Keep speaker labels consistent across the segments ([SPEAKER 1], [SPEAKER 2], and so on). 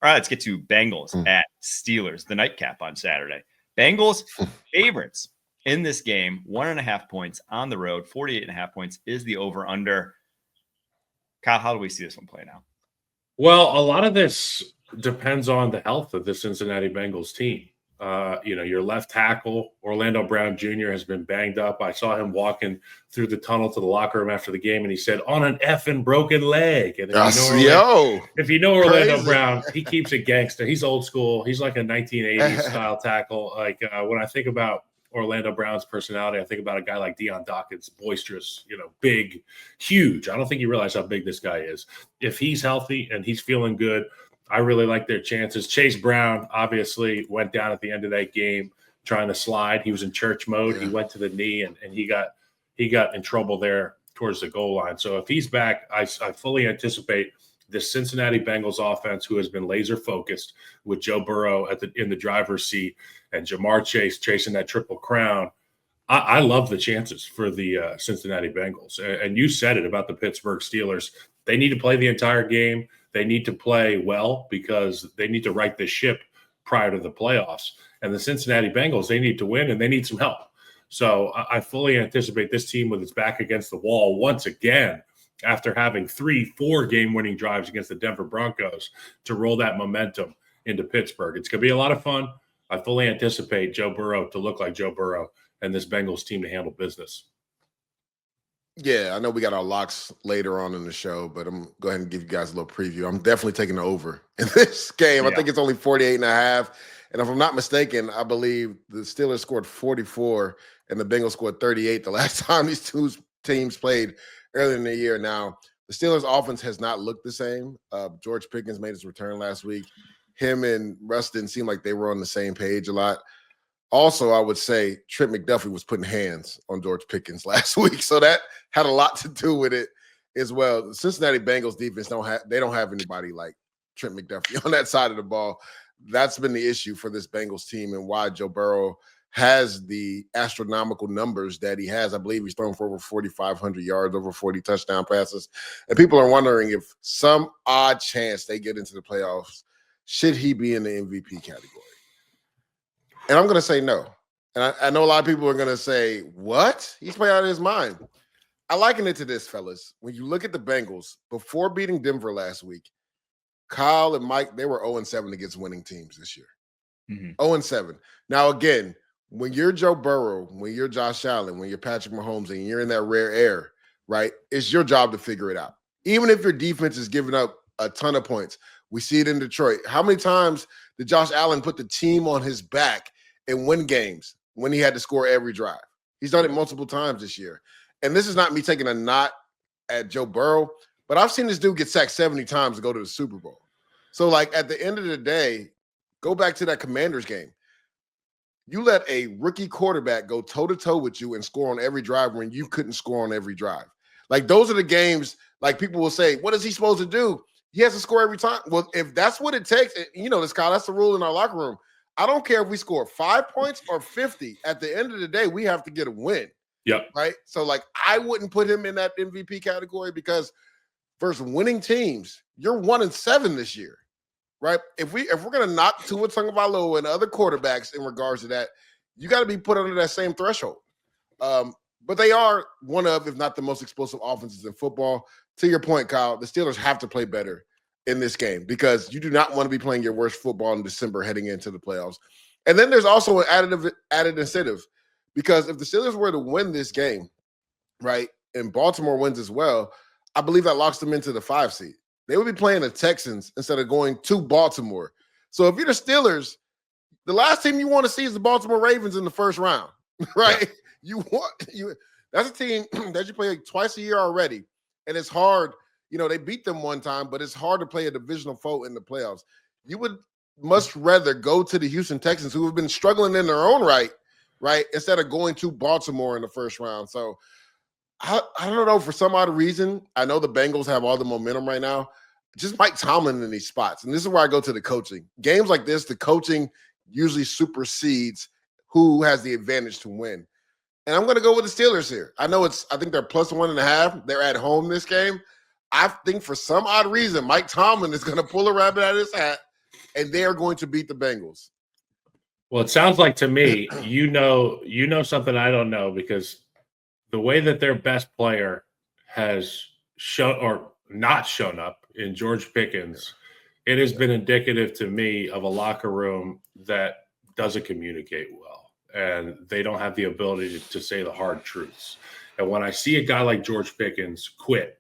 [SPEAKER 1] All right, let's get to Bengals at Steelers, the nightcap on Saturday. Bengals favorites in this game, 1.5 points on the road, 48.5 points is the over-under. Kyle, how do we see this one playing out?
[SPEAKER 2] Well, a lot of this depends on the health of the Cincinnati Bengals team. Your left tackle, Orlando Brown Jr., has been banged up. I saw him walking through the tunnel to the locker room after the game, and he said, "On an effing broken leg." And if you know Orlando Brown, he keeps it gangster. He's old school. He's like a 1980s style tackle. Like when I think about Orlando Brown's personality, I think about a guy like Deion Dawkins, boisterous, big, huge. I don't think you realize how big this guy is. If he's healthy and he's feeling good, I really like their chances. Chase Brown obviously went down at the end of that game trying to slide. He was in church mode. Yeah. He went to the knee, and he got in trouble there towards the goal line. So if he's back, I fully anticipate the Cincinnati Bengals offense, who has been laser focused with Joe Burrow in the driver's seat and Jamar Chase chasing that triple crown. I love the chances for the Cincinnati Bengals. And you said it about the Pittsburgh Steelers. They need to play the entire game. They need to play well because they need to right the ship prior to the playoffs. And the Cincinnati Bengals, they need to win, and they need some help. So I fully anticipate this team with its back against the wall once again, after having 3-4 game-winning drives against the Denver Broncos, to roll that momentum into Pittsburgh. It's going to be a lot of fun. I fully anticipate Joe Burrow to look like Joe Burrow and this Bengals team to handle business.
[SPEAKER 3] Yeah, I know we got our locks later on in the show, but I'm going to go ahead and give you guys a little preview. I'm definitely taking the over in this game. Yeah. I think it's only 48.5. And if I'm not mistaken, I believe the Steelers scored 44 and the Bengals scored 38 the last time these two teams played earlier in the year. Now, the Steelers' offense has not looked the same. George Pickens made his return last week. Him and Russ didn't seem like they were on the same page a lot. Also, I would say Trent McDuffie was putting hands on George Pickens last week, so that had a lot to do with it as well. The Cincinnati Bengals defense don't have anybody like Trent McDuffie on that side of the ball. That's been the issue for this Bengals team and why Joe Burrow has the astronomical numbers that he has. I believe he's thrown for over 4,500 yards, over 40 touchdown passes. And people are wondering if some odd chance they get into the playoffs, should he be in the MVP category? And I'm going to say no. And I know a lot of people are going to say, what? He's playing out of his mind. I liken it to this, fellas. When you look at the Bengals, before beating Denver last week, Kyle and Mike, they were 0-7 against winning teams this year. 0-7. Now, again, when you're Joe Burrow, when you're Josh Allen, when you're Patrick Mahomes, and you're in that rare air, right, it's your job to figure it out. Even if your defense is giving up a ton of points. We see it in Detroit. How many times did Josh Allen put the team on his back and win games when he had to score every drive? He's done it multiple times this year. And this is not me taking a knot at Joe Burrow, but I've seen this dude get sacked 70 times to go to the Super Bowl. So, like, at the end of the day, go back to that Commanders game. You let a rookie quarterback go toe-to-toe with you and score on every drive when you couldn't score on every drive. Like, those are the games, like, people will say, what is he supposed to do? He has to score every time. Well, if that's what it takes, you know this, Kyle, that's the rule in our locker room. I don't care if we score 5 points or 50. At the end of the day, we have to get a win.
[SPEAKER 2] Yeah.
[SPEAKER 3] Right? So, like, I wouldn't put him in that MVP category because versus winning teams, you're 1-7 this year. Right? If we're going to knock Tua Tagovailoa and other quarterbacks in regards to that, you got to be put under that same threshold. But they are one of, if not the most explosive offenses in football. To your point, Kyle, the Steelers have to play better in this game because you do not want to be playing your worst football in December heading into the playoffs. And then there's also an added incentive because if the Steelers were to win this game, right, and Baltimore wins as well, I believe that locks them into the 5 seed. They would be playing the Texans instead of going to Baltimore. So if you're the Steelers, the last team you want to see is the Baltimore Ravens in the first round, right? Yeah. That's a team that you play like twice a year already. And it's hard, they beat them one time, but it's hard to play a divisional foe in the playoffs. You would much rather go to the Houston Texans, who have been struggling in their own right, instead of going to Baltimore in the first round. So I don't know, for some odd reason, I know the Bengals have all the momentum right now. Just Mike Tomlin in these spots. And this is where I go to the coaching. Games like this, the coaching usually supersedes who has the advantage to win. And I'm going to go with the Steelers here. I think they're plus 1.5. They're at home this game. I think for some odd reason, Mike Tomlin is going to pull a rabbit out of his hat and they are going to beat the Bengals.
[SPEAKER 2] Well, it sounds like to me, you know something I don't know, because the way that their best player has shown or not shown up in George Pickens, it has been indicative to me of a locker room that doesn't communicate well, and they don't have the ability to say the hard truths. And when I see a guy like George Pickens quit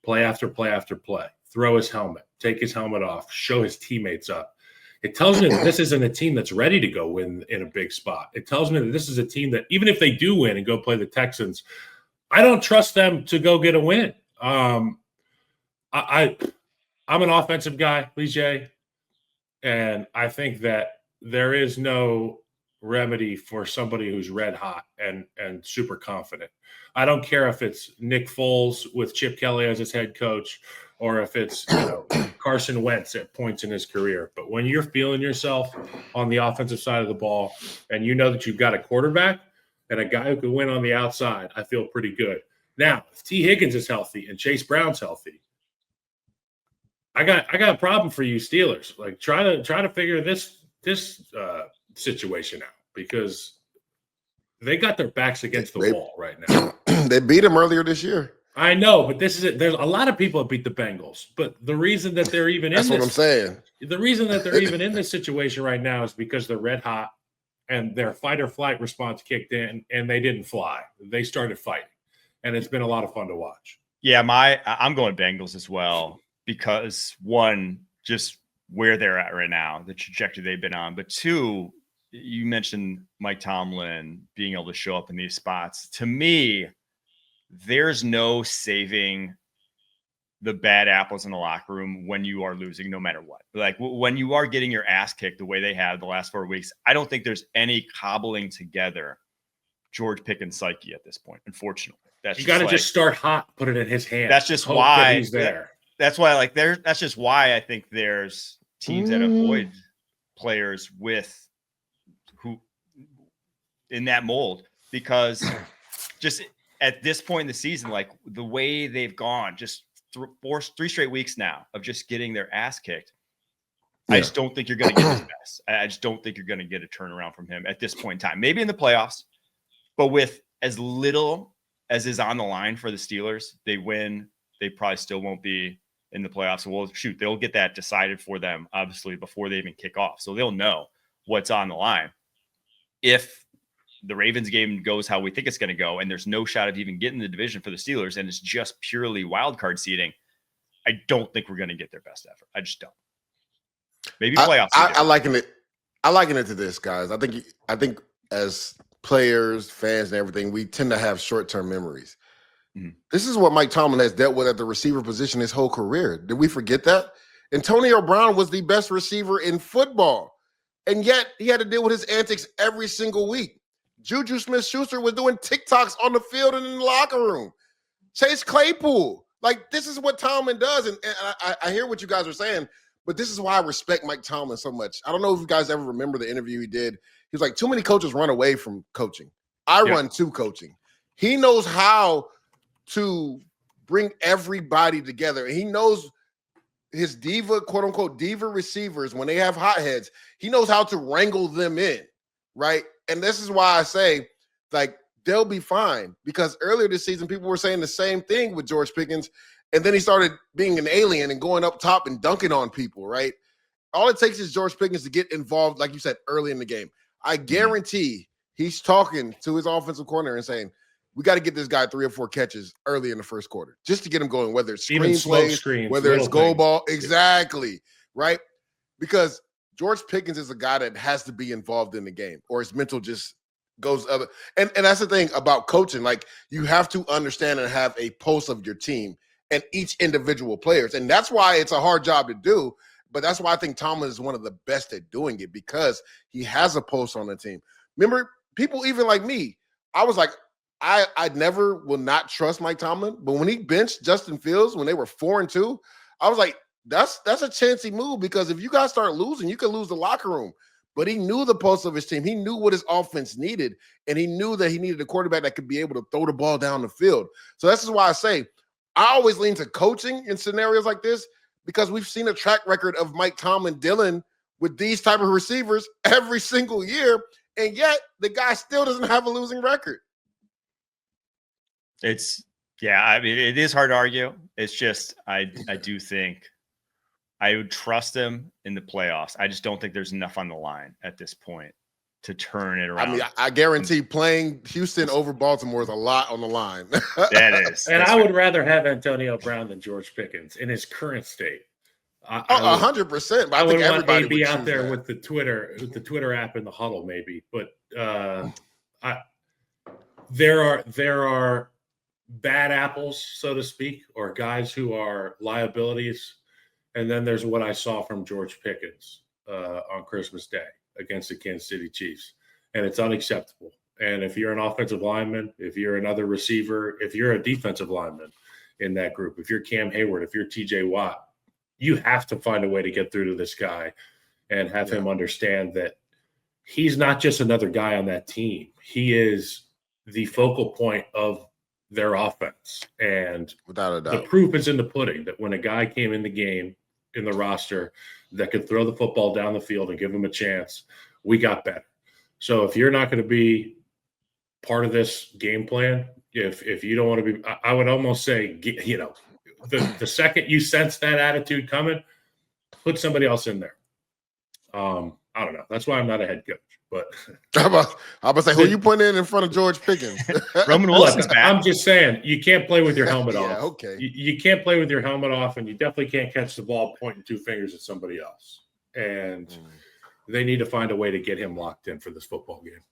[SPEAKER 2] play after play after play, throw his helmet, take his helmet off, show his teammates up, it tells me that this isn't a team that's ready to go win in a big spot. It tells me that this is a team that even if they do win and go play the Texans, I don't trust them to go get a win. I'm an offensive guy, Lee, and I think that there is no remedy for somebody who's red hot and super confident. I don't care if it's Nick Foles with Chip Kelly as his head coach, or if it's Carson Wentz at points in his career. But when you're feeling yourself on the offensive side of the ball, and you know that you've got a quarterback and a guy who can win on the outside, I feel pretty good. Now, if T. Higgins is healthy and Chase Brown's healthy, I got a problem for you Steelers. Like, try to figure this situation out, because they got their backs against the wall right now.
[SPEAKER 3] They beat him earlier this year.
[SPEAKER 2] I know, but this is it. There's a lot of people that beat the Bengals, but the reason that they're even
[SPEAKER 3] that's what I'm saying.
[SPEAKER 2] The reason that they're even in this situation right now is because they're red hot and their fight or flight response kicked in, and they didn't fly. They started fighting, and it's been a lot of fun to watch.
[SPEAKER 1] Yeah, I'm going Bengals as well, because one, just where they're at right now, the trajectory they've been on, but two, you mentioned Mike Tomlin being able to show up in these spots. To me, there's no saving the bad apples in the locker room when you are losing, no matter what. Like, when you are getting your ass kicked the way they have the last 4 weeks, I don't think there's any cobbling together George Pickens' psyche at this point, unfortunately.
[SPEAKER 2] You got to just start hot, put it in his hand.
[SPEAKER 1] That's just why
[SPEAKER 2] he's there.
[SPEAKER 1] That's why, that's just why I think there's teams that avoid players with who in that mold, because just at this point in the season, like the way they've gone, just 3 straight weeks now of just getting their ass kicked. Yeah. I just don't think you're going to get his best. I just don't think you're going to get a turnaround from him at this point in time. Maybe in the playoffs, but with as little as is on the line for the Steelers, they win. They probably still won't be in the playoffs. Well, shoot, they'll get that decided for them, obviously, before they even kick off. So they'll know what's on the line. If the Ravens game goes how we think it's going to go, and there's no shot of even getting the division for the Steelers, and it's just purely wild card seeding, I don't think we're going to get their best effort. I just don't. Maybe playoffs.
[SPEAKER 3] I liken it to this, guys. I think as players, fans, and everything, we tend to have short-term memories. Mm-hmm. This is what Mike Tomlin has dealt with at the receiver position his whole career. Did we forget that? Antonio Brown was the best receiver in football, and yet he had to deal with his antics every single week. Juju Smith-Schuster was doing TikToks on the field and in the locker room. Chase Claypool. Like, this is what Tomlin does, and I hear what you guys are saying, but this is why I respect Mike Tomlin so much. I don't know if you guys ever remember the interview he did. He was like, too many coaches run away from coaching. I run to coaching. He knows how to bring everybody together. He knows his diva, quote unquote, diva receivers, when they have hotheads, he knows how to wrangle them in, right? And this is why I say, like, they'll be fine, because earlier this season, people were saying the same thing with George Pickens. And then he started being an alien and going up top and dunking on people, right? All it takes is George Pickens to get involved, like you said, early in the game. I guarantee he's talking to his offensive coordinator and saying, we got to get this guy 3 or 4 catches early in the first quarter just to get him going, whether it's screens, whether it's goal ball. Exactly, right? Because George Pickens is a guy that has to be involved in the game, or his mental just goes other. And that's the thing about coaching. Like, you have to understand and have a pulse of your team and each individual players. And that's why it's a hard job to do. But that's why I think Tomlin is one of the best at doing it, because he has a pulse on the team. Remember, people even like me, I was like, I never will not trust Mike Tomlin. But when he benched Justin Fields when they were 4-2, I was like, that's a chancy move, because if you guys start losing, you could lose the locker room. But he knew the pulse of his team. He knew what his offense needed, and he knew that he needed a quarterback that could be able to throw the ball down the field. So this is why I say I always lean to coaching in scenarios like this, because we've seen a track record of Mike Tomlin dealing with these type of receivers every single year, and yet the guy still doesn't have a losing record.
[SPEAKER 1] I mean, it is hard to argue. It's just I do think I would trust him in the playoffs. I just don't think there's enough on the line at this point to turn it around.
[SPEAKER 3] I mean, I guarantee playing Houston over Baltimore is a lot on the line.
[SPEAKER 1] That is.
[SPEAKER 2] And I would rather have Antonio Brown than George Pickens in his current state.
[SPEAKER 3] 100%.
[SPEAKER 2] I would want AB out there with the Twitter app in the huddle, maybe. But there are bad apples, so to speak, or guys who are liabilities. And then there's what I saw from George Pickens on Christmas Day against the Kansas City Chiefs. And it's unacceptable. And if you're an offensive lineman, if you're another receiver, if you're a defensive lineman in that group, if you're Cam Hayward, if you're TJ Watt, you have to find a way to get through to this guy and have him understand that he's not just another guy on that team. He is the focal point of their offense. And
[SPEAKER 3] without a doubt,
[SPEAKER 2] the proof is in the pudding that when a guy came in the game, in the roster, that could throw the football down the field and give him a chance, we got better. So if you're not going to be part of this game plan, if you don't want to be, I would almost say, the second you sense that attitude coming, put somebody else in there. I don't know. That's why I'm not a head coach. But
[SPEAKER 3] I'm about to say, who you putting in front of George Pickens?
[SPEAKER 1] Roman Wilson's back.
[SPEAKER 2] I'm just saying, you can't play with your helmet off.
[SPEAKER 3] Okay.
[SPEAKER 2] You can't play with your helmet off, and you definitely can't catch the ball pointing two fingers at somebody else. And they need to find a way to get him locked in for this football game.